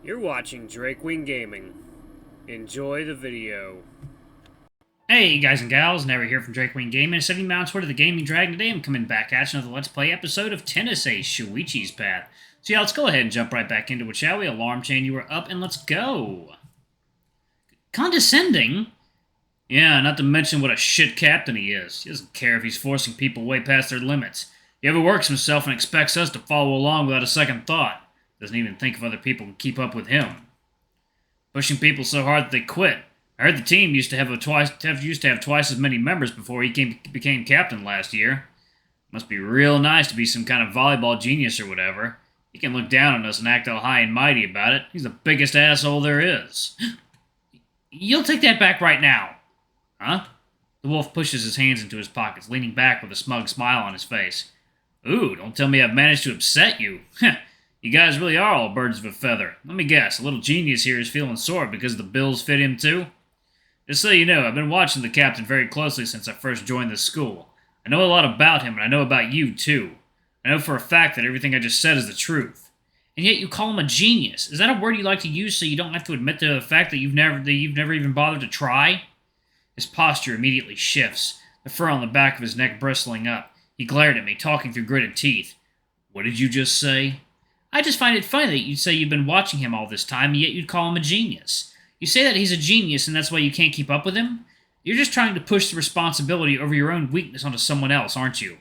You're watching Drakewing Gaming. Enjoy the video. Hey guys and gals, Never here from Drakewing Gaming, 70 Mounts Word of the Gaming Dragon. Today I'm coming back at you with another Let's Play episode of Tennis Ace, Shuichi's Path. So yeah, let's go ahead and jump right back into it, shall we? Alarm chain, you were up, and let's go. Condescending? Yeah, not to mention what a shit captain he is. He doesn't care if he's forcing people way past their limits. He overworks himself and expects us to follow along without a second thought. Doesn't even think if other people can keep up with him. Pushing people so hard that they quit. I heard the team used to have twice as many members before he became captain last year. Must be real nice to be some kind of volleyball genius or whatever. He can look down on us and act all high and mighty about it. He's the biggest asshole there is. You'll take that back right now. Huh? The wolf pushes his hands into his pockets, leaning back with a smug smile on his face. Ooh, don't tell me I've managed to upset you. You guys really are all birds of a feather. Let me guess, a little genius here is feeling sore because the bills fit him too? Just so you know, I've been watching the captain very closely since I first joined this school. I know a lot about him, and I know about you too. I know for a fact that everything I just said is the truth. And yet you call him a genius. Is that a word you like to use so you don't have to admit to the fact that you've never even bothered to try? His posture immediately shifts, the fur on the back of his neck bristling up. He glared at me, talking through gritted teeth. What did you just say? I just find it funny that you'd say you've been watching him all this time, and yet you'd call him a genius. You say that he's a genius, and that's why you can't keep up with him? You're just trying to push the responsibility over your own weakness onto someone else, aren't you?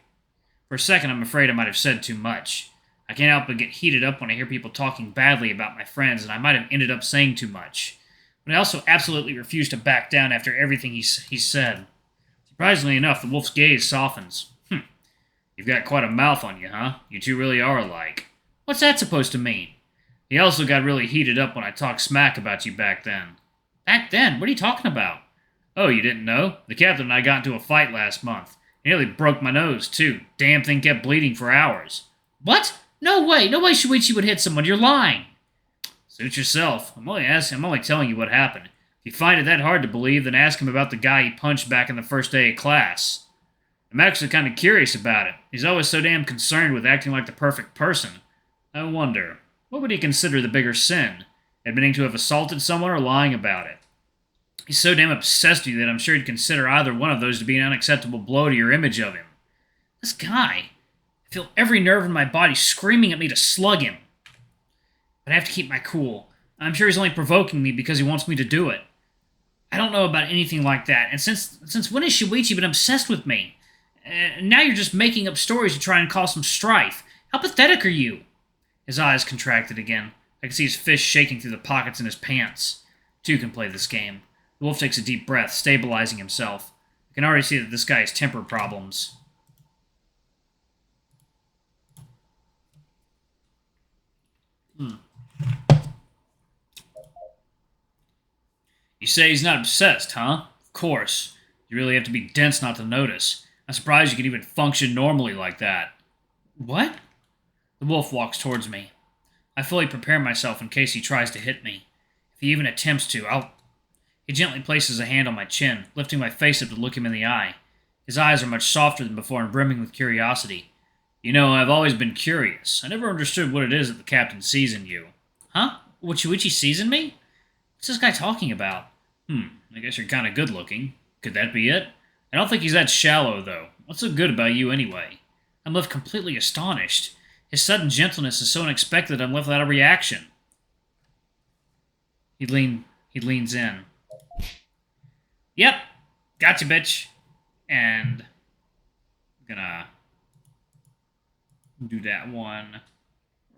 For a second, I'm afraid I might have said too much. I can't help but get heated up when I hear people talking badly about my friends, and I might have ended up saying too much. But I also absolutely refuse to back down after everything he said. Surprisingly enough, the wolf's gaze softens. You've got quite a mouth on you, huh? You two really are alike. What's that supposed to mean? He also got really heated up when I talked smack about you back then. Back then? What are you talking about? Oh, you didn't know? The captain and I got into a fight last month. He nearly broke my nose, too. Damn thing kept bleeding for hours. What? No way! No way Shuichi would hit someone. You're lying! Suit yourself. I'm only telling you what happened. If you find it that hard to believe, then ask him about the guy he punched back in the first day of class. I'm actually kind of curious about it. He's always so damn concerned with acting like the perfect person. I wonder, what would he consider the bigger sin? Admitting to have assaulted someone or lying about it? He's so damn obsessed with you that I'm sure he'd consider either one of those to be an unacceptable blow to your image of him. This guy, I feel every nerve in my body screaming at me to slug him. But I have to keep my cool. I'm sure he's only provoking me because he wants me to do it. I don't know about anything like that, and since when has Shuichi been obsessed with me? Now you're just making up stories to try and cause some strife. How pathetic are you? His eyes contracted again. I can see his fist shaking through the pockets in his pants. Two can play this game. The wolf takes a deep breath, stabilizing himself. I can already see that this guy has temper problems. You say he's not obsessed, huh? Of course. You really have to be dense not to notice. I'm surprised you can even function normally like that. What? The wolf walks towards me. I fully prepare myself in case he tries to hit me. If he even attempts to, He gently places a hand on my chin, lifting my face up to look him in the eye. His eyes are much softer than before and brimming with curiosity. You know, I've always been curious. I never understood what it is that the captain sees in you. Huh? What Shuichi sees in me? What's this guy talking about? I guess you're kind of good looking. Could that be it? I don't think he's that shallow, though. What's so good about you, anyway? I'm left completely astonished. His sudden gentleness is so unexpected I'm left without a reaction. He leans in. Yep, gotcha, bitch. And I'm gonna do that one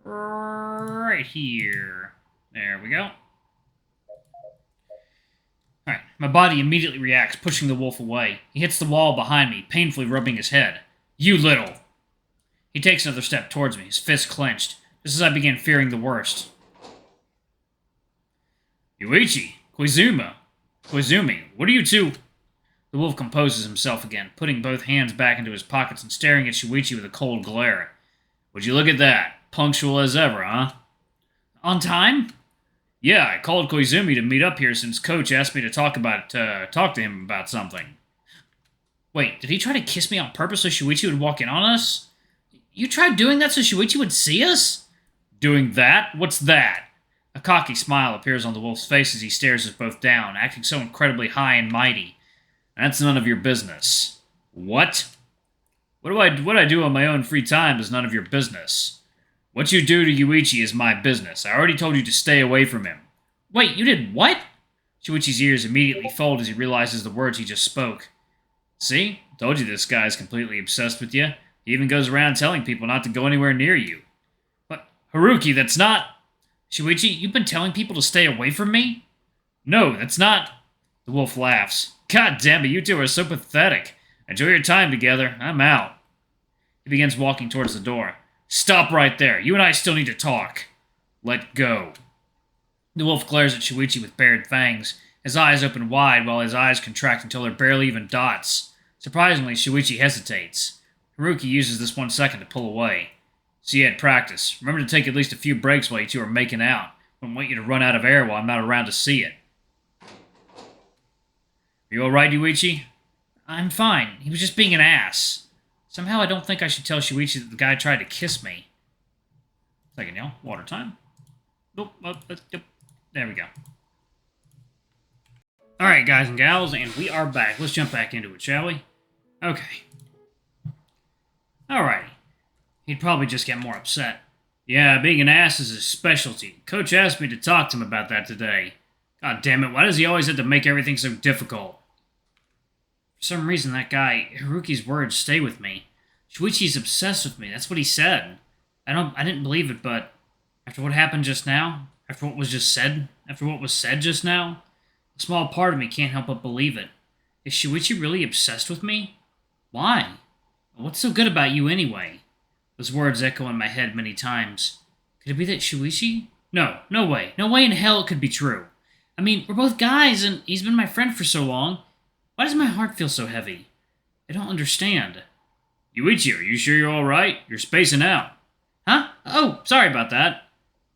right here. There we go. Alright, my body immediately reacts, pushing the wolf away. He hits the wall behind me, painfully rubbing his head. You little! He takes another step towards me, his fist clenched, just as I begin fearing the worst. Shuichi, Koizumi, what are you two? The wolf composes himself again, putting both hands back into his pockets and staring at Shuichi with a cold glare. Would you look at that? Punctual as ever, huh? On time? Yeah, I called Koizumi to meet up here since Coach asked me to talk to him about something. Wait, did he try to kiss me on purpose so Shuichi would walk in on us? You tried doing that so Shuichi would see us? Doing that? What's that? A cocky smile appears on the wolf's face as he stares us both down, acting so incredibly high and mighty. That's none of your business. What? What I do on my own free time is none of your business. What you do to Shuichi is my business. I already told you to stay away from him. Wait, you did what? Shuichi's ears immediately fold as he realizes the words he just spoke. See? Told you this guy's completely obsessed with you. He even goes around telling people not to go anywhere near you. But, Haruki, that's not... Shuichi, you've been telling people to stay away from me? No, that's not... The wolf laughs. God damn it, you two are so pathetic. Enjoy your time together. I'm out. He begins walking towards the door. Stop right there. You and I still need to talk. Let go. The wolf glares at Shuichi with bared fangs. His eyes open wide while his eyes contract until they're barely even dots. Surprisingly, Shuichi hesitates. Haruki uses this 1 second to pull away. So you had practice. Remember to take at least a few breaks while you two are making out. I don't want you to run out of air while I'm not around to see it. Are you alright, Shuichi? I'm fine. He was just being an ass. Somehow I don't think I should tell Shuichi that the guy tried to kiss me. Second, y'all. Water time. Nope. There we go. Alright, guys and gals, and we are back. Let's jump back into it, shall we? Okay. Alrighty. He'd probably just get more upset. Yeah, being an ass is his specialty. Coach asked me to talk to him about that today. God damn it, why does he always have to make everything so difficult? For some reason, that guy, Haruki's words stay with me. Shuichi's obsessed with me, that's what he said. I didn't believe it, but after what happened just now, after what was said just now, a small part of me can't help but believe it. Is Shuichi really obsessed with me? Why? What's so good about you anyway? Those words echo in my head many times. Could it be that Shuichi? No way. No way in hell it could be true. I mean, we're both guys, and he's been my friend for so long. Why does my heart feel so heavy? I don't understand. Shuichi, are you sure you're alright? You're spacing out. Huh? Oh, sorry about that.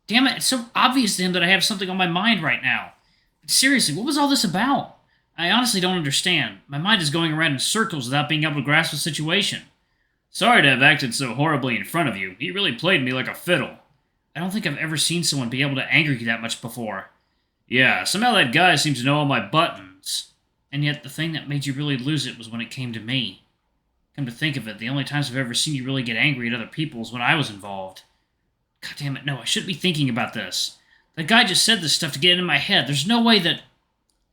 Damn it, it's so obvious to him that I have something on my mind right now. But seriously, what was all this about? I honestly don't understand. My mind is going around in circles without being able to grasp the situation. Sorry to have acted so horribly in front of you. He really played me like a fiddle. I don't think I've ever seen someone be able to anger you that much before. Yeah, somehow that guy seems to know all my buttons. And yet the thing that made you really lose it was when it came to me. Come to think of it, the only times I've ever seen you really get angry at other people is when I was involved. God damn it, no, I shouldn't be thinking about this. That guy just said this stuff to get it in my head. There's no way that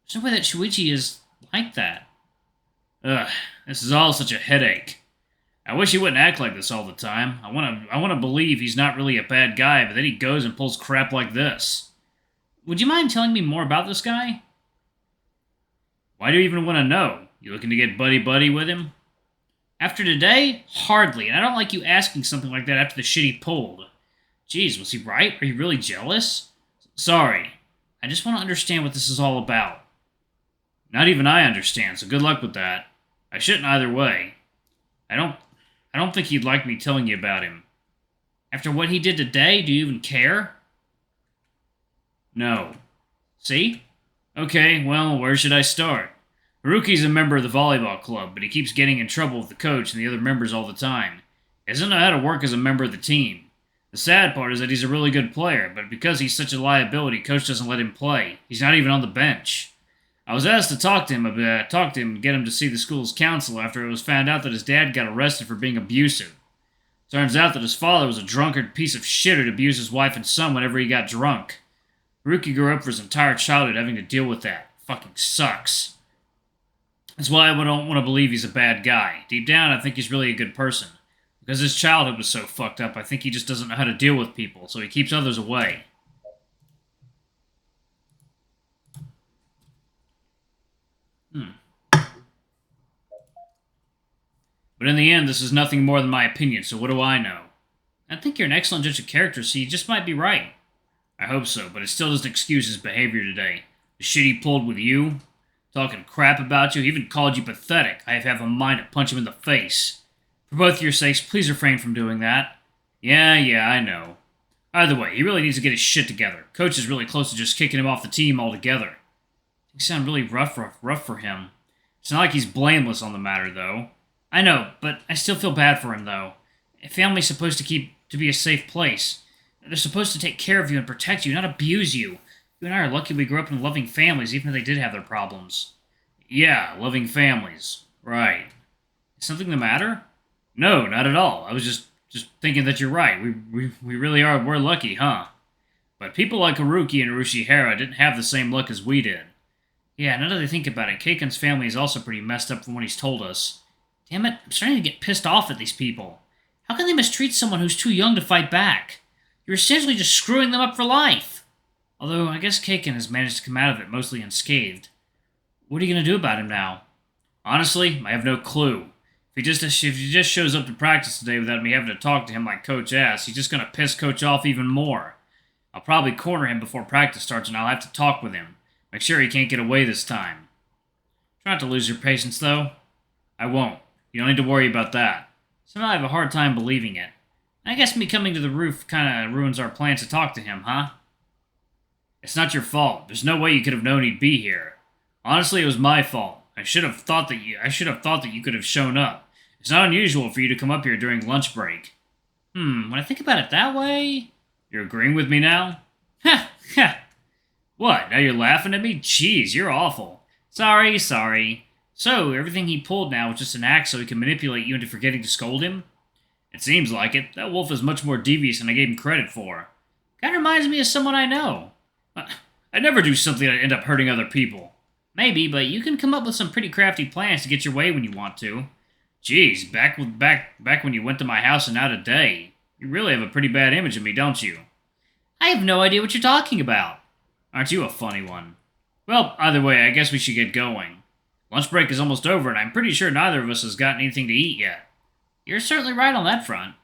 Shuichi is like that. Ugh, this is all such a headache. I wish he wouldn't act like this all the time. I want to believe he's not really a bad guy, but then he goes and pulls crap like this. Would you mind telling me more about this guy? Why do you even want to know? You looking to get buddy-buddy with him? After today? Hardly, and I don't like you asking something like that after the shit he pulled. Jeez, was he right? Are you really jealous? Sorry. I just want to understand what this is all about. Not even I understand, so good luck with that. I shouldn't either way. I don't think he'd like me telling you about him. After what he did today, do you even care? No. See? Okay, well, where should I start? Haruki's a member of the volleyball club, but he keeps getting in trouble with the coach and the other members all the time. He doesn't know how to work as a member of the team. The sad part is that he's a really good player, but because he's such a liability, coach doesn't let him play. He's not even on the bench. I was asked to talk to him and get him to see the school's counselor after it was found out that his dad got arrested for being abusive. Turns out that his father was a drunkard piece of shit who'd abuse his wife and son whenever he got drunk. Haruki grew up for his entire childhood having to deal with that. Fucking sucks. That's why I don't want to believe he's a bad guy. Deep down, I think he's really a good person. Because his childhood was so fucked up, I think he just doesn't know how to deal with people, so he keeps others away. But in the end, this is nothing more than my opinion, so what do I know? I think you're an excellent judge of character, so you just might be right. I hope so, but it still doesn't excuse his behavior today. The shit he pulled with you, talking crap about you, he even called you pathetic. I have a mind to punch him in the face. For both your sakes, please refrain from doing that. Yeah, I know. Either way, he really needs to get his shit together. Coach is really close to just kicking him off the team altogether. Things sound really rough for him. It's not like he's blameless on the matter, though. I know, but I still feel bad for him, though. A family's supposed to be a safe place. They're supposed to take care of you and protect you, not abuse you. You and I are lucky we grew up in loving families, even if they did have their problems. Yeah, loving families. Right. Is something the matter? No, not at all. I was just thinking that you're right. We really we're lucky, huh? But people like Haruki and Urushihara didn't have the same luck as we did. Yeah, now that I think about it, Keiken's family is also pretty messed up from what he's told us. Damn it, I'm starting to get pissed off at these people. How can they mistreat someone who's too young to fight back? You're essentially just screwing them up for life. Although, I guess Keiken has managed to come out of it mostly unscathed. What are you going to do about him now? Honestly, I have no clue. If he just shows up to practice today without me having to talk to him like Coach asked, he's just going to piss Coach off even more. I'll probably corner him before practice starts and I'll have to talk with him. Make sure he can't get away this time. Try not to lose your patience, though. I won't. You don't need to worry about that. Somehow I have a hard time believing it. I guess me coming to the roof kind of ruins our plans to talk to him, huh? It's not your fault. There's no way you could have known he'd be here. Honestly, it was my fault. I should have thought that you could have shown up. It's not unusual for you to come up here during lunch break. When I think about it that way... You're agreeing with me now? Ha! Ha! What, now you're laughing at me? Jeez, you're awful. Sorry. So, everything he pulled now was just an act so he can manipulate you into forgetting to scold him? It seems like it. That wolf is much more devious than I gave him credit for. Kinda reminds me of someone I know. I never do something that end up hurting other people. Maybe, but you can come up with some pretty crafty plans to get your way when you want to. Jeez, back when you went to my house and out a day. You really have a pretty bad image of me, don't you? I have no idea what you're talking about. Aren't you a funny one? Well, either way, I guess we should get going. Lunch break is almost over, and I'm pretty sure neither of us has gotten anything to eat yet. You're certainly right on that front.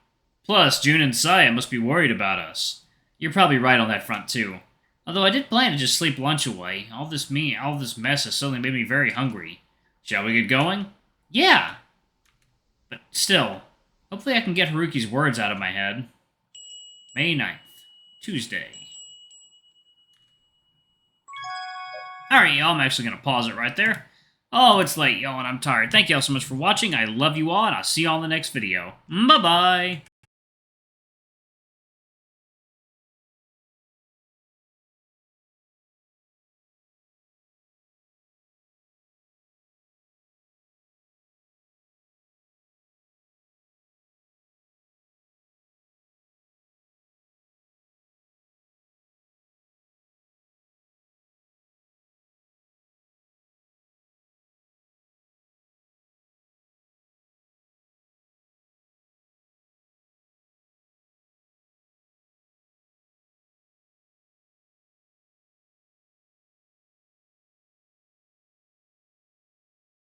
Plus, June and Saya must be worried about us. You're probably right on that front, too. Although I did plan to just sleep lunch away. All this mess has suddenly made me very hungry. Shall we get going? Yeah! But still, hopefully I can get Haruki's words out of my head. May 9th, Tuesday. Alright, y'all, I'm actually going to pause it right there. Oh, it's late, y'all, and I'm tired. Thank y'all so much for watching. I love you all, and I'll see y'all in the next video. Bye-bye!